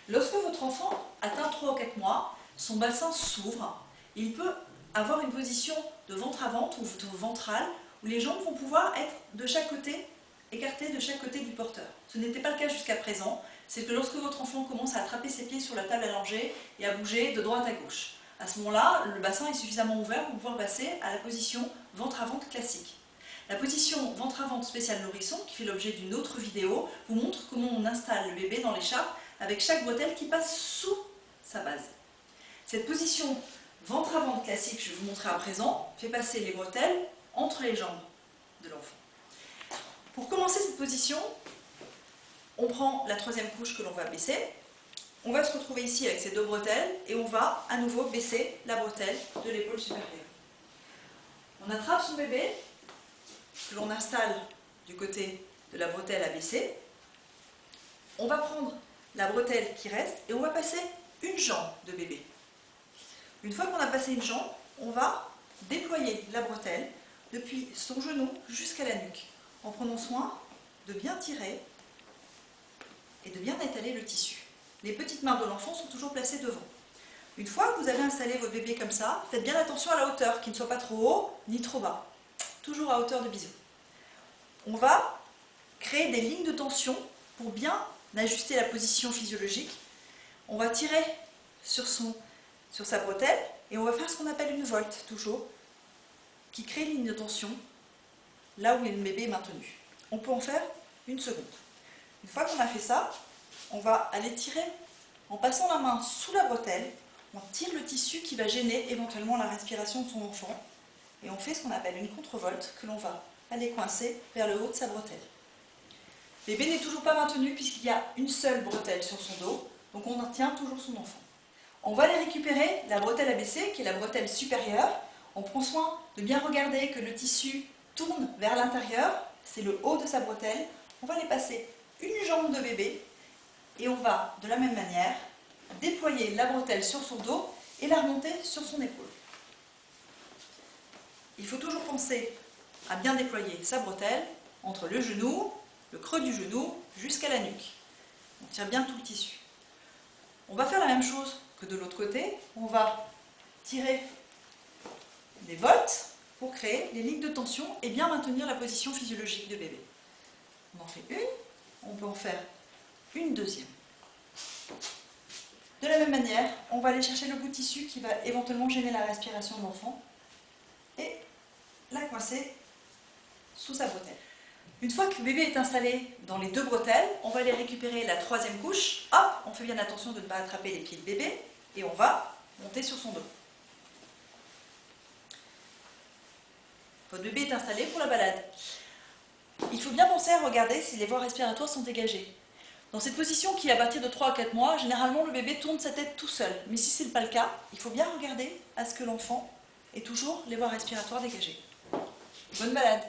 Lorsque votre enfant atteint 3 ou 4 mois, son bassin s'ouvre, il peut avoir une position de ventre à ventre ou ventrale où les jambes vont pouvoir être de chaque côté, écartées de chaque côté du porteur. Ce n'était pas le cas jusqu'à présent, c'est que lorsque votre enfant commence à attraper ses pieds sur la table allongée et à bouger de droite à gauche. À ce moment-là, le bassin est suffisamment ouvert pour pouvoir passer à la position ventre à ventre classique. La position ventre à ventre spéciale nourrisson, qui fait l'objet d'une autre vidéo, vous montre comment on installe le bébé dans l'écharpe avec chaque bretelle qui passe sous sa base. Cette position ventre à ventre classique, je vais vous montrer à présent, fait passer les bretelles entre les jambes de l'enfant. Pour commencer cette position, on prend la troisième couche que l'on va baisser. On va se retrouver ici avec ces deux bretelles et on va à nouveau baisser la bretelle de l'épaule supérieure. On attrape son bébé, que l'on installe du côté de la bretelle à baisser. On va prendre la bretelle qui reste et on va passer une jambe de bébé. Une fois qu'on a passé une jambe, on va déployer la bretelle depuis son genou jusqu'à la nuque, en prenant soin de bien tirer et de bien étaler le tissu. Les petites mains de l'enfant sont toujours placées devant. Une fois que vous avez installé votre bébé comme ça, faites bien attention à la hauteur, qu'il ne soit pas trop haut ni trop bas. Toujours à hauteur de bisou. On va créer des lignes de tension pour bien ajuster la position physiologique. On va tirer sur sa bretelle et on va faire ce qu'on appelle une volte, toujours, qui crée une ligne de tension là où le bébé est maintenu. On peut en faire une seconde. Une fois qu'on a fait ça, on va aller tirer en passant la main sous la bretelle. On tire le tissu qui va gêner éventuellement la respiration de son enfant et on fait ce qu'on appelle une contre-volte que l'on va aller coincer vers le haut de sa bretelle. Le bébé n'est toujours pas maintenu puisqu'il y a une seule bretelle sur son dos, donc on tient toujours son enfant. On va aller récupérer la bretelle à baisser, qui est la bretelle supérieure. On prend soin de bien regarder que le tissu tourne vers l'intérieur, c'est le haut de sa bretelle. On va aller passer une jambe de bébé et on va, de la même manière, déployer la bretelle sur son dos et la remonter sur son épaule. Il faut toujours penser à bien déployer sa bretelle entre le genou, le creux du genou, jusqu'à la nuque. On tire bien tout le tissu. On va faire la même chose que de l'autre côté. On va tirer des voltes pour créer les lignes de tension et bien maintenir la position physiologique de bébé. On en fait une, on peut en faire une deuxième. De la même manière, on va aller chercher le bout de tissu qui va éventuellement gêner la respiration de l'enfant et la coincer sous sa bretelle. Une fois que le bébé est installé dans les deux bretelles, on va aller récupérer la troisième couche. Hop, on fait bien attention de ne pas attraper les pieds de bébé et on va monter sur son dos. Votre bébé est installé pour la balade. Il faut bien penser à regarder si les voies respiratoires sont dégagées. Dans cette position qui est à partir de 3 à 4 mois, généralement le bébé tourne sa tête tout seul. Mais si ce n'est pas le cas, il faut bien regarder à ce que l'enfant ait toujours les voies respiratoires dégagées. Bonne balade!